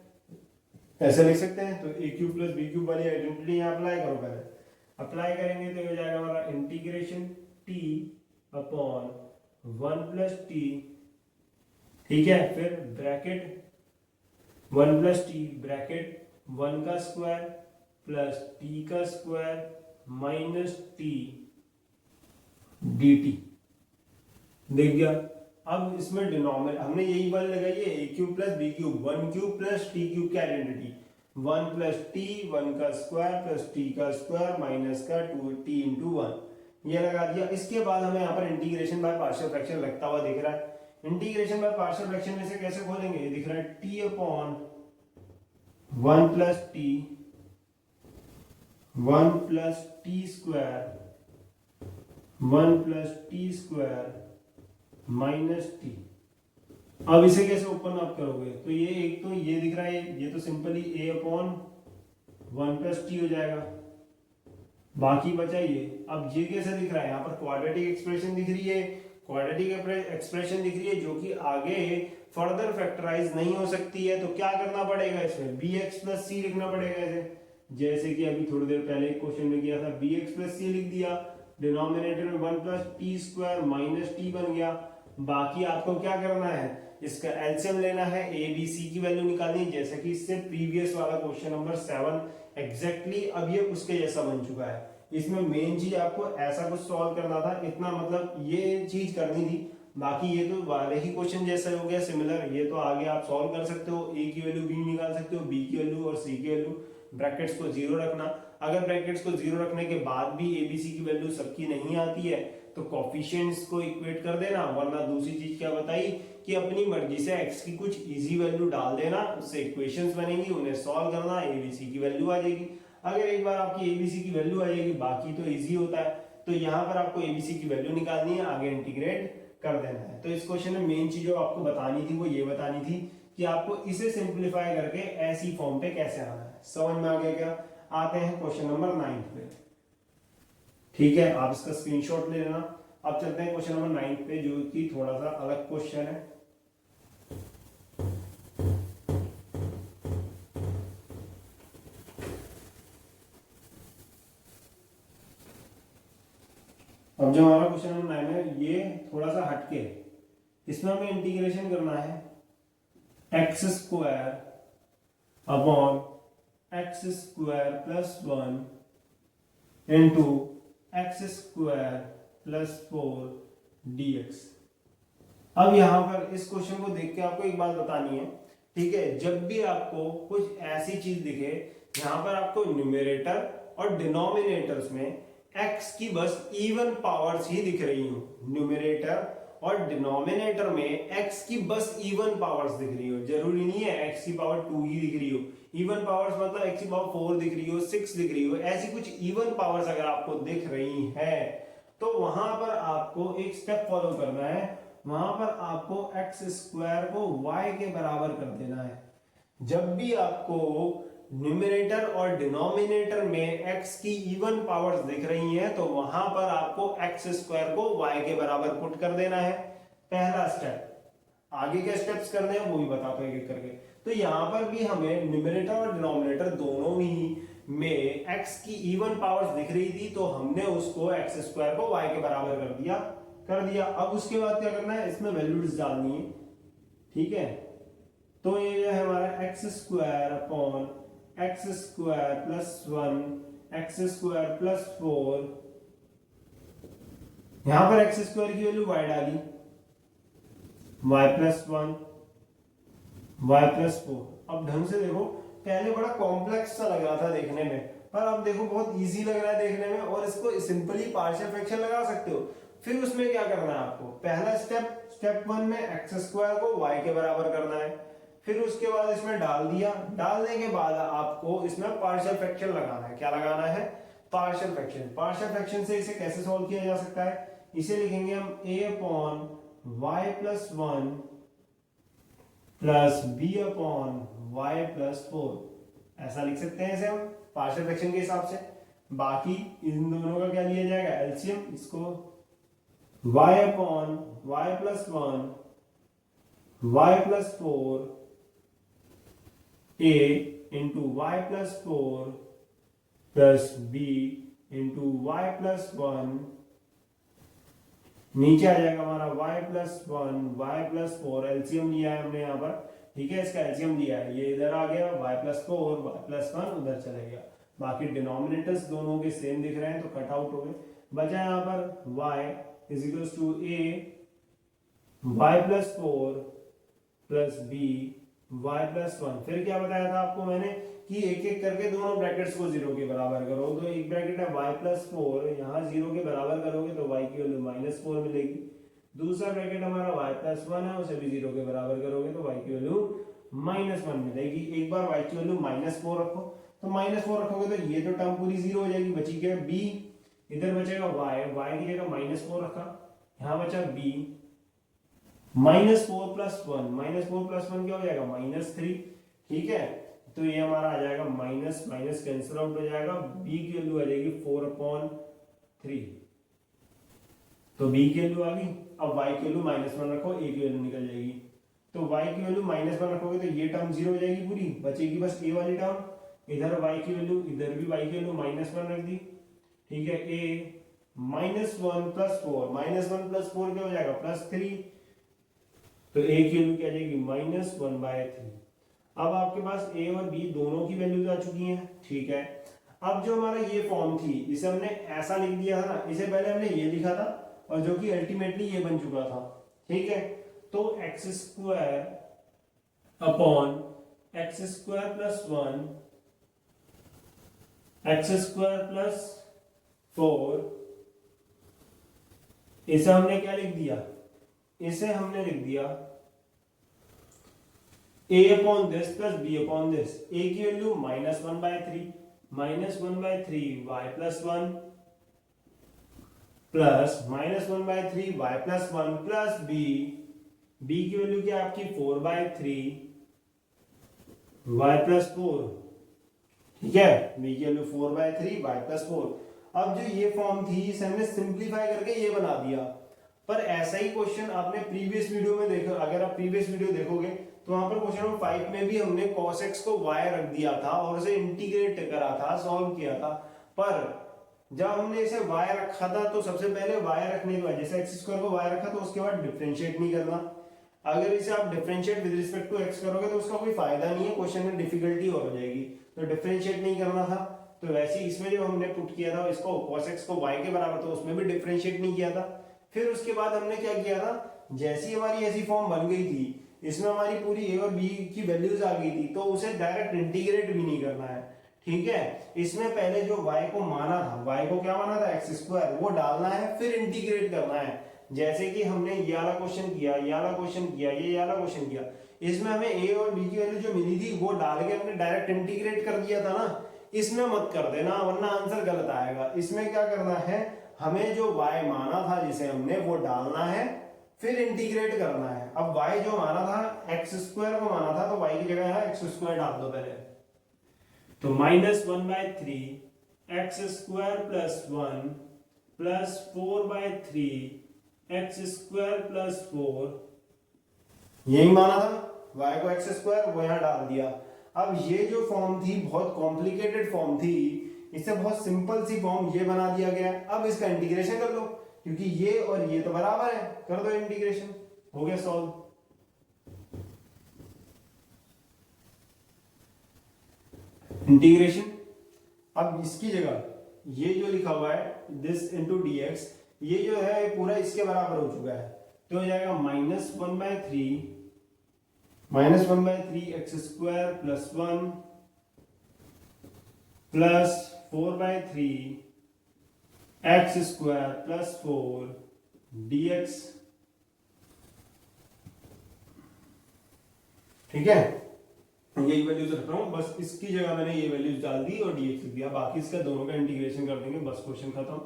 Speaker 2: ऐसे लिख सकते हैं। तो a cube plus B cube वाली आइडेंटिटी यहां अप्लाई करो, पहले अप्लाई करेंगे तो हो जाएगा हमारा integration t upon 1 plus T, ठीक है, फिर bracket
Speaker 1: one plus T bracket one का स्क्वायर प्लस टी का square minus T D T. देख गया। अब इसमें डिनोमिनेटर हमने यही वाली लगाई है A cube plus B cube, one cube plus T cube की identity, one plus T one का स्क्वायर प्लस टी का स्क्वायर माइनस का टू टी इंटू वन, ये लगा दिया। इसके बाद हमें यहाँ पर इंटीग्रेशन बाय पार्शियल फ्रैक्शन लगता हुआ दिख रहा है। इंटीग्रेशन बाय पार्शियल फ्रैक्शन में से कैसे खोलेंगे, ये दिख रहा है T upon one plus T square one plus T square minus T. अब इसे कैसे ओपन अप करोगे, तो ये एक तो ये दिख रहा है, ये तो सिंपली ए अपॉन वन प्लस टी हो जाएगा, बाकी बचा ये। अब ये कैसे दिख रहा है, यहाँ पर क्वाड्रेटिक एक्सप्रेशन दिख रही है, क्वाड्रेटिक एक्सप्रेशन दिख रही है जो कि आगे फर्दर फैक्टराइज नहीं हो सकती है, तो क्या करना पड़ेगा, इसमें बी एक्स प्लस सी लिखना पड़ेगा ऐसे, जैसे कि अभी थोड़ी देर पहले एक क्वेश्चन में किया था, बी एक्स प्लस सी लिख दिया, डिनोमिनेटर में one plus T square minus T बन गया। बाकी आपको क्या करना है, इसका एलसीएम लेना है, ए बी सी की वैल्यू निकालनी है, जैसे कि इससे प्रीवियस वाला क्वेश्चन नंबर 7 एग्जैक्टली अब ये उसके जैसा बन चुका है। इसमें मेन चीज आपको ऐसा कुछ सॉल्व करना था, इतना मतलब ये चीज करनी थी, बाकी ये तो वाले ही क्वेश्चन जैसा हो गया सिमिलर, ये तो आगे आप सॉल्व कर सकते हो, ए की वैल्यू बी निकाल सकते हो, बी की वैल्यू और सी की वैल्यू, ब्रैकेट्स को जीरो रखना। अगर ब्रैकेट्स को जीरो रखने के बाद भी एबीसी की वैल्यू सबकी नहीं आती है तो कोफिशिएंट्स को इक्वेट कर देना, वरना दूसरी चीज क्या बताई कि अपनी मर्जी से एक्स की कुछ इजी वैल्यू डाल देना, उससे इक्वेशंस बनेंगी, उन्हें सॉल्व करना, एबीसी की वैल्यू आ जाएगी। अगर एक बार आपकी एबीसी की वैल्यू आ जाएगी, बाकी तो इजी होता है, तो यहाँ पर आपको एबीसी की वैल्यू निकालनी है, आगे इंटीग्रेट कर देना है। तो इस क्वेश्चन में मेन चीज जो आपको बतानी थी वो ये बतानी थी कि आपको इसे सिंप्लीफाई करके ऐसी फॉर्म पे कैसे आना है। समझ में आ गया क्या? आते हैं क्वेश्चन नंबर 9 पे। ठीक है, आप इसका स्क्रीनशॉट ले लेना। अब चलते हैं क्वेश्चन नंबर 9 पे, जो कि थोड़ा सा अलग क्वेश्चन है। अब जो हमारा क्वेश्चन नंबर 9 है ये थोड़ा सा हटके, इसमें हमें इंटीग्रेशन करना है x square upon x square plus 1 into x square plus 4 dx। अब यहां पर इस क्वेश्चन को देख के आपको एक बात बतानी है, ठीक है, जब भी आपको कुछ ऐसी चीज दिखे यहां पर आपको न्यूमरेटर और डिनोमिनेटर्स में x की बस इवन पावर्स ही दिख रही हो, न्यूमरेटर और डिनोमिनेटर में x की बस इवन पावर्स दिख रही हो, जरूरी नहीं है x की पावर 2 ही दिख रही हो, इवन पावर्स मतलब x की पावर 4 दिख रही हो, 6 दिख रही हो, ऐसी कुछ इवन पावर्स अगर आपको दिख रही है तो वहां पर आपको एक स्टेप फॉलो करना है, वहां पर आपको एक्स स्क्वायर को y के बराबर कर देना है। जब भी आपको न्यूमरेटर और डिनोमिनेटर में x की इवन पावर्स दिख रही हैं तो वहां पर आपको एक्स स्क्वायर को y के बराबर पुट कर देना है, पहला स्टेप। आगे के स्टेप्स करने हैं वो भी बताता हूं एक एक करके। तो यहां पर भी हमें न्यूमरेटर और डिनोमिनेटर दोनों ही में x की इवन पावर्स दिख रही थी, तो हमने उसको एक्स स्क्वायर को y के बराबर कर दिया। अब उसके बाद क्या करना है, इसमें वैल्यूज डालनी है, ठीक है। तो ये है हमारा x square upon x square plus 1 x square plus 4, यहां पर एक्स स्क्वायर की वैल्यू y डाली, y प्लस 1 y प्लस 4। अब ढंग से देखो, पहले बड़ा कॉम्प्लेक्स सा लग रहा था देखने में, पर अब देखो बहुत इजी लग रहा है देखने में, और इसको सिंपली पार्शियल फ्रैक्शन लगा सकते हो। फिर उसमें क्या करना है आपको, पहला स्टेप 1 में एक्स स्क्वायर को y के बराबर करना है, फिर उसके बाद इसमें डाल दिया, डालने के बाद आपको इसमें पार्शियल फ्रैक्शन लगाना है। क्या लगाना है? Partial fraction. पार्शियल फ्रैक्शन से इसे कैसे सॉल्व किया जा सकता है, इसे लिखेंगे हम a upon Y plus 1 plus B upon Y plus 4, ऐसा लिख सकते हैं इसे हम पार्शियल फ्रैक्शन के हिसाब से। बाकी इन दोनों का क्या लिया जाएगा, एलसीएम, इसको y upon Y plus 1 Y plus 4 a into Y plus 4 plus b into Y plus 1, नीचे आ जाएगा हमारा y plus 1 Y plus 4, LCM लिया है हमने यहाँ पर, ठीक है, इसका एलसीएम लिया है, ये इधर आ गया y+4 y+1 उधर चले गया, बाकी डिनोमिनेटर्स दोनों के सेम दिख रहे हैं तो कट आउट हो गए। बचा यहाँ पर y is equals to a y+4 plus b y+1। फिर क्या बताया था आपको मैंने कि एक एक करके दोनों ब्रैकेट्स को 0 के बराबर करो। तो एक ब्रैकेट है y+4, यहाँ 0 के बराबर करोगे तो y की वैल्यू -4 मिलेगी। दूसरा ब्रैकेट हमारा y+1 है, उसे भी 0 के बराबर करोगे तो y की वैल्यू -1 मिलेगी। एक बार y की वैल्यू -4 रखो, तो -4 रखोगे तो ये तो टर्म पूरी 0 हो जाएगी, बची क्या b, इधर बचेगा y की जगह -4 रखा, यहाँ बचा b, -4 + 1, -4 + 1 क्या हो जाएगा -3। ठीक है, तो ये हमारा आ जाएगा माइनस माइनस कैंसिल आउट हो जाएगा, b की वैल्यू आ जाएगी 4/3, तो b की वैल्यू आ गई। अब y की वैल्यू -1 रखो, a की वैल्यू निकल जाएगी, तो y की वैल्यू -1 रखोगे तो ये टर्म 0 हो जाएगी पूरी, बचेगी बस a वाली टर्म। इधर y की वैल्यू, इधर भी y की वैल्यू -1 रख दी। ठीक है, a -1 + 4, -1 + 4 क्या हो जाएगा +3, तो a की वैल्यू क्या आ जाएगी -1/3। अब आपके पास a और b दोनों की वैल्यूज आ चुकी हैं। ठीक है, अब जो हमारा ये फॉर्म थी इसे हमने ऐसा लिख दिया था ना, इसे पहले हमने ये लिखा था और जो कि अल्टीमेटली ये बन चुका था। ठीक है, तो x² अपॉन x² + 1 x² + 4, इसे हमने क्या लिख दिया, इसे हमने लिख दिया a upon this plus b upon this। a की value -1/3 y+1 plus -1/3 y+1 plus b की वैल्यू क्या आपकी 4/3 y+4। ठीक है, b की वैल्यू 4/3 y+4। अब जो ये फॉर्म थी इसे हमने सिंप्लीफाई करके ये बना दिया। पर ऐसा ही क्वेश्चन आपने प्रीवियस वीडियो में देखा, अगर आप प्रीवियस वीडियो देखोगे तो वहां पर क्वेश्चन नंबर 5 में भी हमने cos x को y रख दिया था और उसे इंटीग्रेट करा था, सॉल्व किया था। पर जब हमने इसे y रखा था तो सबसे पहले y रखने के बाद, जैसे x² को y रखा तो उसके बाद डिफरेंशिएट नहीं करना। अगर इसे आप differentiate with respect to x करोगे तो उसका कोई फायदा नहीं है, क्वेश्चन में डिफिकल्टी और हो जाएगी, तो डिफरेंशिएट नहीं करना था। तो वैसे ही इसमें जो हमने पुट किया था इसको cos x को y के बराबर, तो उसमें भी डिफरेंशिएट नहीं किया था। फिर उसके बाद हमने क्या किया था, जैसी हमारी ऐसी फॉर्म बन गई थी, इसमें हमारी पूरी a और b की वैल्यूज आ गई थी, तो उसे डायरेक्ट इंटीग्रेट भी नहीं करना है। ठीक है, इसमें पहले जो y को माना था, y को क्या माना था x², वो डालना है, फिर इंटीग्रेट करना है। जैसे कि हमने ये वाला क्वेश्चन किया, ये वाला क्वेश्चन किया, ये वाला क्वेश्चन किया, इसमें हमें a और b की वैल्यू जो मिली थी वो डाल के हमने डायरेक्ट इंटीग्रेट कर दिया था ना। इसमें मत कर देना वरना आंसर गलत आएगा। इसमें क्या करना है, हमें जो y माना था जिसे हमने वो डालना है, फिर इंटीग्रेट करना है। अब y जो माना था x² को माना था, तो y की जगह यहाँ x² डाल दो पहले, तो -1/3 x² + 1 प्लस 4/3 x² + 4, यही माना था, y को x² वो यहाँ डाल दिया। अब ये जो फॉर्म थी बहुत कॉम्प्लिकेटेड फॉर्म थी, इससे बहुत सिंपल सी फॉर्म ये बना दिया गया। अब इसका इंटीग्रेशन कर लो, क्योंकि ये और ये तो बराबर है, कर दो इंटीग्रेशन, हो गया सॉल्व। इंटीग्रेशन, अब इसकी जगह ये जो लिखा हुआ है दिस इंटू dx, ये जो है पूरा इसके बराबर हो चुका है, तो हो जाएगा -1/3 x² + 1 प्लस 4/3 x² + 4 dx। ठीक है, यही वैल्यूज रख रहा हूं, बस इसकी जगह मैंने ये वैल्यूज डाल दी और dx लिख दिया, बाकी इसका दोनों का इंटीग्रेशन कर देंगे, बस क्वेश्चन खत्म।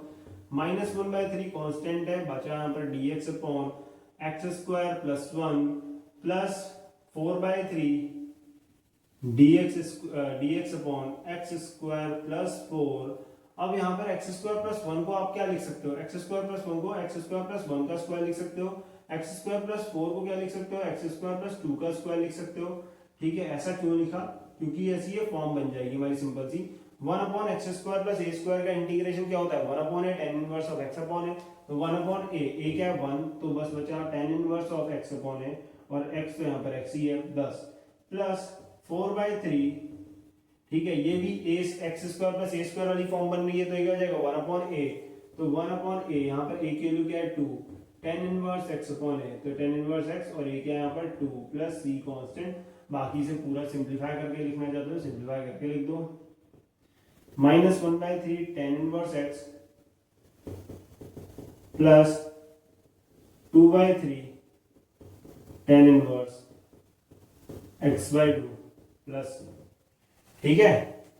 Speaker 1: -1/3 कांस्टेंट है, बचा यहाँ पर dx upon x² + 1 plus 4/3 dx upon x² + 4। अब यहाँ पर x² + 1 को आप क्या लिख सकते हो, x² + 1 को x² + 1 का स्क्वायर लिख सकते हो, x² + 4 को क्या लिख सकते हो, x² + 2 का स्क्वायर लिख सकते हो। ठीक है, ऐसा क्यों लिखा, क्योंकि ऐसी ये फॉर्म बन जाएगी हमारी सिंपल सी। 1/x² + a² का इंटीग्रेशन क्या होता है, 1/a tan inverse of x/a, तो 1/a क्या है 1, तो बस बचा tan इनवर्स ऑफ x/a और x तो यहाँ पर x ही है 10। प्लस 4/3, ठीक है, ये भी a x square plus A square वाली फॉर्म बन रही है, तो ये क्या हो जाएगा 1/a, तो 1/a, यहाँ पर a की वैल्यू क्या है 2, tan inverse x upon a, तो tan इनवर्स x और a क्या है यहाँ पर 2 प्लस c कांस्टेंट, बाकी से पूरा सिंपलीफाई करके लिखना चाहते हो सिंपलीफाई करके लिख दो, -1/3 tan inverse x plus 2/3 tan inverse x/2 plus, ठीक है,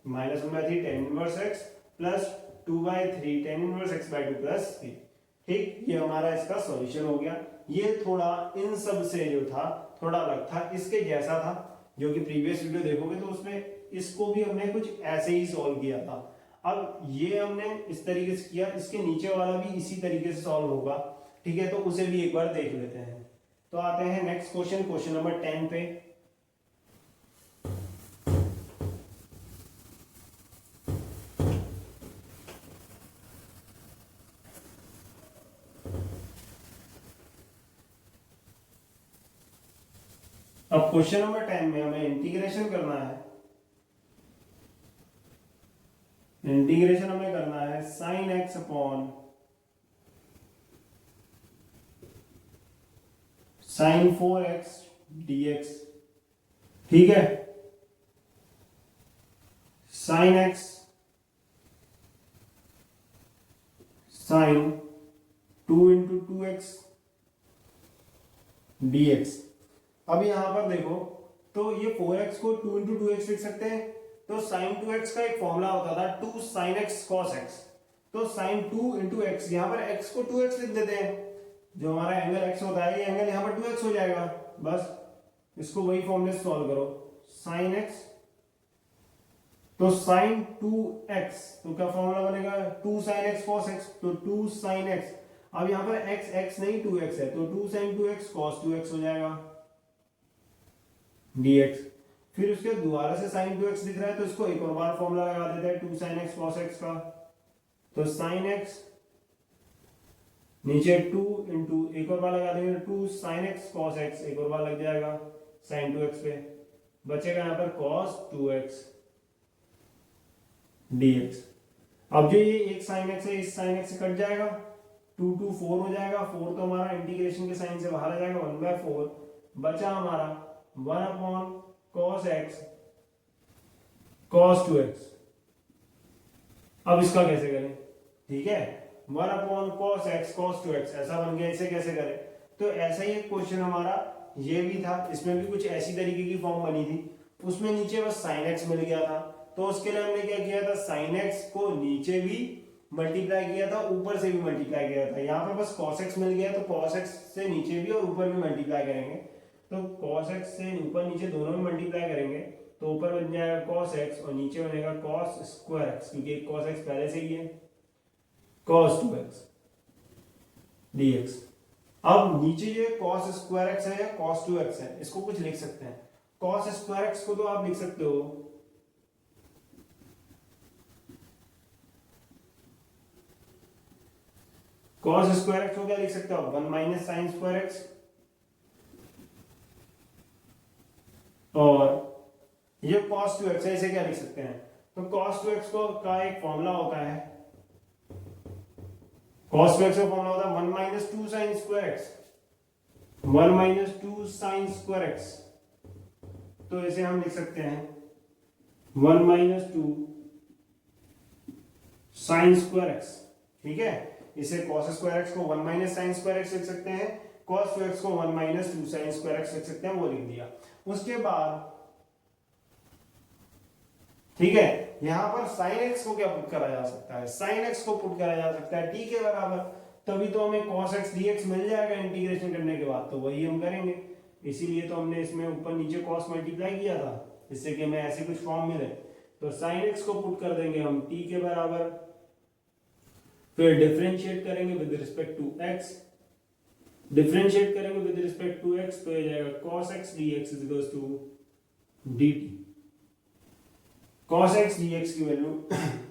Speaker 1: -1/3 tan inverse x plus 2/3 tan inverse x/2 plus 3, ठीक, ये हमारा इसका सॉल्यूशन हो गया। ये थोड़ा इन सब से जो था थोड़ा अलग था, इसके जैसा था, जो कि प्रीवियस वीडियो देखोगे तो उसमें इसको भी हमने कुछ ऐसे ही सॉल्व किया था। अब ये हमने इस तरीके से किया, इसके नीचे वाला भी इसी तरीके से सॉल्व होगा, ठीक है, तो उसे भी एक बार देख लेते हैं। तो आते हैं नेक्स्ट क्वेश्चन, क्वेश्चन नंबर 10 पे। अब क्वेश्चन नंबर 10 में हमें इंटीग्रेशन करना है, इंटीग्रेशन हमें करना है sin x upon sin 4x dx, ठीक है, sin x sin 2 into 2x dx। अब यहां पर देखो, तो ये 4x को 2 into 2x लिख सकते हैं, तो sin 2x का एक फॉर्मूला होता था 2 sin x cos x, तो sin 2 into x, यहां पर x को 2x लिख देते हैं, जो हमारा एंगल x होता है ये एंगल यहां पर 2x हो जाएगा, बस इसको वही फॉर्मूले से सॉल्व करो, sin x, तो sin 2x, तो क्या फॉर्मूला बनेगा 2 sin x cos x, तो 2 sin x, अब यहां पर x नहीं 2x है, तो 2 sin 2x cos 2x हो जाएगा dx। फिर उसके दोबारा से sin 2x दिख रहा है, तो इसको एक और बार फॉर्मूला लगा देते हैं 2 sin x cos x का, तो sin x नीचे 2 इंटू एक और बार लगा देंगे 2 sin x cos x, एक और बार लग जाएगा sin 2x पे, बचेगा यहाँ पर cos 2x dx। अब जो ये एक sin x है इस sin x से कट जाएगा, 2 2 4 हो जाएगा, 4 तो हमारा इंटीग्रेशन के साइन से बाहर आ जाएगा, 1/4 बचा हमारा 1 upon cos x cos 2x। अब इसका कैसे करें, ठीक है, 1 upon cos x cos 2x ऐसा बन गया, इसे कैसे करें, तो ऐसा ही एक क्वेश्चन हमारा ये भी था, इसमें भी कुछ ऐसी तरीके की फॉर्म बनी थी, उसमें नीचे बस sin x मिल गया था, तो उसके लिए हमने क्या किया था, sin x को नीचे भी मल्टीप्लाई किया था, ऊपर से भी मल्टीप्लाई किया था, यहाँ पर बस cos x मिल गया, तो cos x से नीचे भी और ऊपर भी मल्टीप्लाई करेंगे, तो cos x से ऊपर नीचे दोनों में मल्टीप्लाई करेंगे, तो ऊपर बन जाएगा cos x और नीचे बनेगा cos स्क्वायर x, क्योंकि cos x पहले से ही है, cos 2x dx। अब नीचे जो cos स्क्वायर x है या cos 2x है, इसको कुछ लिख सकते हैं, cos स्क्वायर x को तो आप लिख सकते हो cos स्क्वायर x को क्या लिख सकते हो 1 माइनस साइन स्क्वायर x, और ये cos 2x है, इसे क्या लिख सकते हैं, तो cos 2x को का एक फॉर्मूला होता है, cos 2x का फॉर्मूला होता है 1 minus 2 sine square x, 1 minus 2 sine square x, तो इसे हम लिख सकते हैं 1 माइनस 2 साइन स्क्वायर x, ठीक है, इसे cos स्क्वायर x को 1 माइनस साइन स्क्वायर x लिख सकते हैं, cos 2x को 1 माइनस 2 साइन स्क्वायर x लिख सकते हैं, वो लिख दिया। उसके बाद ठीक है, यहां पर sin x को क्या पुट करा जा सकता है, sin x को पुट करा जा सकता है t के बराबर, तभी तो हमें cos x dx मिल जाएगा इंटीग्रेशन करने के बाद, तो वही हम करेंगे, इसीलिए तो हमने इसमें ऊपर नीचे cos मल्टीप्लाई किया था, इससे कि हमें ऐसी कुछ फॉर्म मिले, तो sin x को पुट कर देंगे हम t के बराबर, फिर डिफरेंशिएट करेंगे with respect to x, differentiate करेंगे विद रिस्पेक्ट टू x, तो ये जाएगा cos x dx is equals to dt, cos x dx की वैल्यू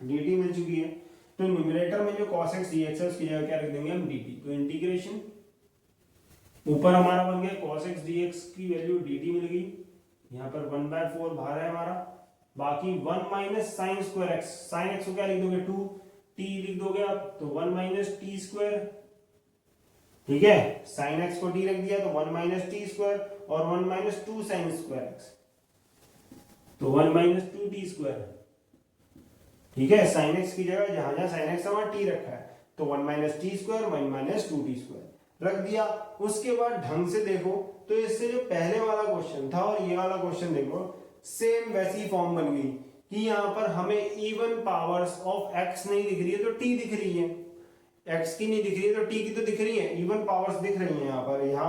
Speaker 1: dt मिल चुकी है, तो न्यूमरेटर में जो cos x dx है उसकी जगह क्या रख देंगे हम dt, तो इंटीग्रेशन ऊपर हमारा बन गया cos x dx की वैल्यू dt मिल गई, यहाँ पर 1/4 बाहर है हमारा, बाकी 1 minus sine square x, sine x को क्या लिख दोगे 2, टी लिख दोगे आप तो 1 माइनस टी स्क्वायर, ठीक है, साइन एक्स को टी रख दिया तो 1 माइनस टी स्क्वायर और 1 माइनस 2 साइन स्क्वायर एक्स तो 1 माइनस 2 टी स्क्वायर, ठीक है, साइन एक्स की जगह जहां जहां साइन एक्स वहां टी रखा है तो 1 minus T square 1 minus 2 T square रख दिया। उसके बाद ढंग से देखो तो इससे जो पहले वाला क्वेश्चन था और ये वाला क्वेश्चन देखो सेम वैसी फॉर्म बन गई कि यहाँ पर हमें इवन पावर्स ऑफ एक्स नहीं दिख रही है तो टी दिख रही है, एक्स की नहीं दिख रही है तो टी की तो दिख रही है, इवन पावर्स दिख रही है यहाँ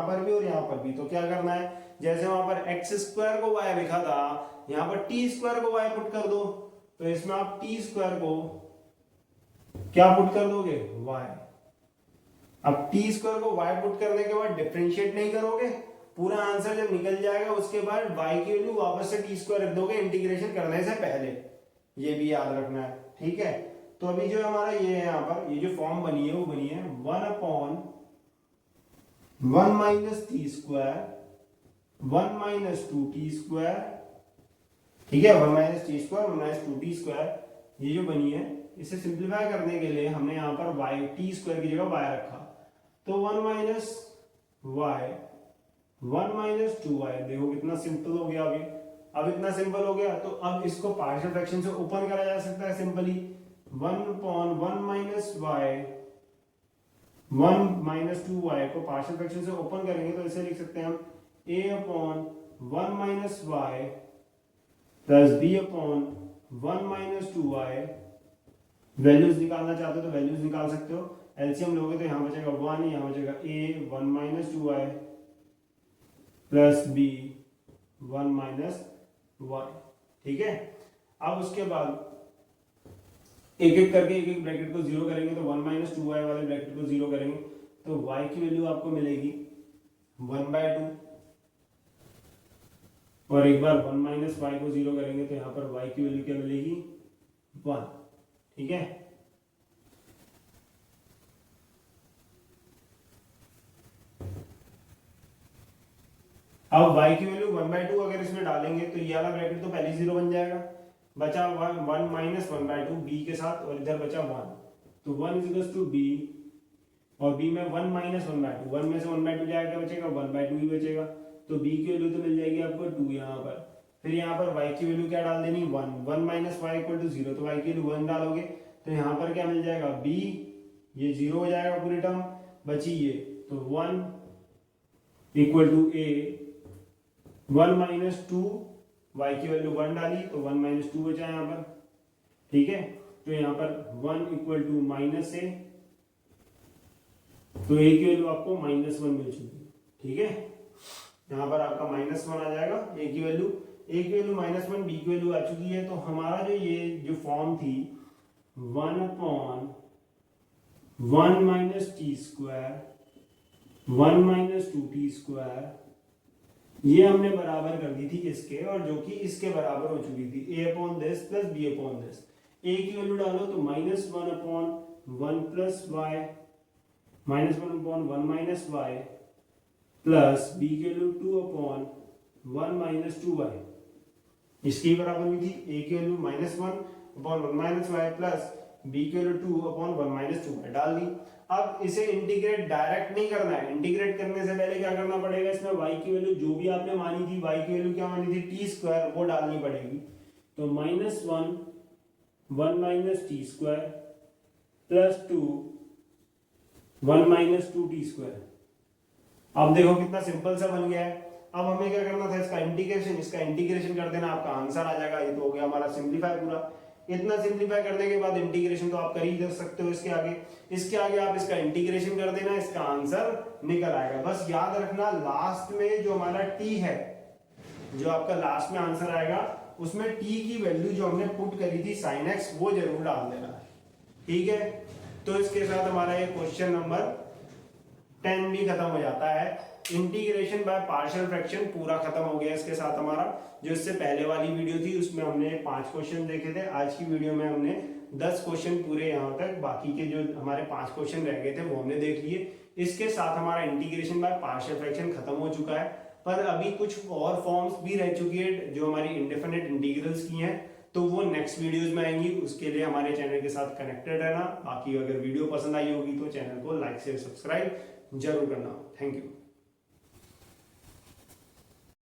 Speaker 1: पर भी और यहाँ पर भी। तो क्या करना है, जैसे वहां पर एक्स स्क्वायर को वाई लिखा था यहाँ पर टी स्क्वायर को वाई पुट कर दो, तो इसमें आप टी स्क्वायर को क्या पुट कर दोगे वाई। अब टी स्क्वायर को वाई पुट करने के बाद डिफरेंशिएट नहीं करोगे, पूरा आंसर जब निकल जाएगा उसके बाद वाई की वैल्यू वापस से टी स्क्वायर रख दोगे इंटीग्रेशन करने से पहले, ये भी याद रखना है, ठीक है। तो अभी जो हमारा ये है यहाँ पर ये जो फॉर्म बनी है वो बनी है 1/1 minus T square 1 minus 2t square, ठीक है, 1 minus T square 1 minus 2t square, ये जो बनी है इसे सिंप्लीफाई करने के लिए हमने यहाँ पर y टी स्क्वायर की जगह y रखा तो 1 माइनस y 1 माइनस 2y, देखो कितना सिंपल हो गया अभी। अब इतना सिंपल हो गया तो अब इसको पार्शियल फ्रैक्शन से ओपन करा जा सकता है simply 1/1 minus y 1 minus 2y को पार्शियल फ्रैक्शन से ओपन करेंगे तो इसे लिख सकते हैं हम a/1 minus y plus b/1 minus 2y। Values निकालना चाहते हो तो वैल्यूज निकाल सकते हो, एलसीएम लोगे तो यहाँ बचेगा 1, यहाँ बचेगा a 1 minus 2y plus b 1 minus y, ठीक है। अब उसके बाद एक एक करके एक एक ब्रैकेट को जीरो करेंगे तो 1 माइनस 2y वाले ब्रैकेट को जीरो करेंगे तो y की वैल्यू आपको मिलेगी 1/2 और एक बार 1 माइनस y को जीरो करेंगे तो यहाँ पर y की वैल्यू क्या मिलेगी 1, ठीक है। अब y की वैल्यू 1/2 अगर इसमें डालेंगे तो ये वाला ब्रैकेट तो पहले जीरो बन जाएगा, बचा 1 माइनस 1/2 b के साथ और इधर बचा 1 तो 1 इज इक्वल टू b और b में 1 माइनस 1/2, 1 में से 1/2 जाएगा क्या बचेगा 1/2 ही बचेगा तो b की वैल्यू तो मिल जाएगी आपको 2 यहाँ पर। फिर यहाँ पर y की वैल्यू क्या डाल देनी 1 माइनस y इक्वल टू 0 तो y की वैल्यू 1 डालोगे तो यहाँ पर क्या मिल जाएगा b, ये 0 हो जाएगा पूरी टर्म, बची ये तो 1 equal to a 1 minus 2 y की वैल्यू 1 डाली तो 1 माइनस 2 बचा यहाँ पर, ठीक है। तो यहाँ पर 1 इक्वल टू माइनस a तो a की वैल्यू आपको -1 मिल चुकी है, ठीक है। यहाँ पर आपका -1 आ जाएगा a की वैल्यू -1, b की वैल्यू आ चुकी है। तो हमारा जो ये जो फॉर्म थी 1/1 minus T square 1 minus 2t square, ये हमने बराबर कर दी थी इसके, और जो कि इसके बराबर हो चुकी थी a/this प्लस b/this। a की वैल्यू डालो तो -1/1 plus y -1/1 minus y plus b की वैल्यू 2/1 माइनस 2y, इसकी बराबर हुई थी a की value -1/1 minus y plus b की वैल्यू 2/1 माइनस 2y डाल दी। अब इसे इंटीग्रेट डायरेक्ट नहीं करना है, इंटीग्रेट करने से पहले क्या करना पड़ेगा, इसमें y की वैल्यू जो भी आपने मानी थी, y की वैल्यू क्या मानी थी टी स्क्वायर, वो डालनी पड़ेगी। तो -1 minus T square plus 2 1 minus 2t square. अब देखो कितना सिंपल सा बन गया है। अब हमें क्या करना था, इसका इंटीग्रेशन कर देना, आपका आंसर आ जाएगा। ये तो हो गया हमारा सिंप्लीफाई पूरा। इतना सिंप्लीफाई करने के बाद इंटीग्रेशन तो आप कर ही सकते हो इसके आगे आप इसका इंटीग्रेशन कर देना, इसका आंसर निकल आएगा। बस याद रखना लास्ट में जो हमारा t है, जो आपका लास्ट में आंसर आएगा उसमें t की वैल्यू जो हमने पुट करी थी sin x वो जरूर डाल देना, ठीक है। तो इसके साथ हमारा ये क्वेश्चन नंबर 10 भी खत्म हो जाता है। इंटीग्रेशन बाय पार्शियल फ्रैक्शन पूरा खत्म हो गया इसके साथ हमारा। जो इससे पहले वाली वीडियो थी उसमें हमने 5 क्वेश्चन देखे थे, आज की वीडियो में हमने 10 क्वेश्चन पूरे यहाँ तक, बाकी के जो हमारे 5 क्वेश्चन रह गए थे वो हमने देख लिए। इसके साथ हमारा इंटीग्रेशन बाय पार्शियल फ्रैक्शन खत्म हो चुका है। पर अभी कुछ और फॉर्म्स भी रह चुकी है जो हमारी इंडेफिनिट इंटीग्रल्स की हैं, तो वो नेक्स्ट वीडियोस में आएंगी। उसके लिए हमारे चैनल के साथ कनेक्टेड रहना। बाकी अगर वीडियो पसंद आई होगी तो चैनल को लाइक शेयर सब्सक्राइब जरूर करना। Thank you.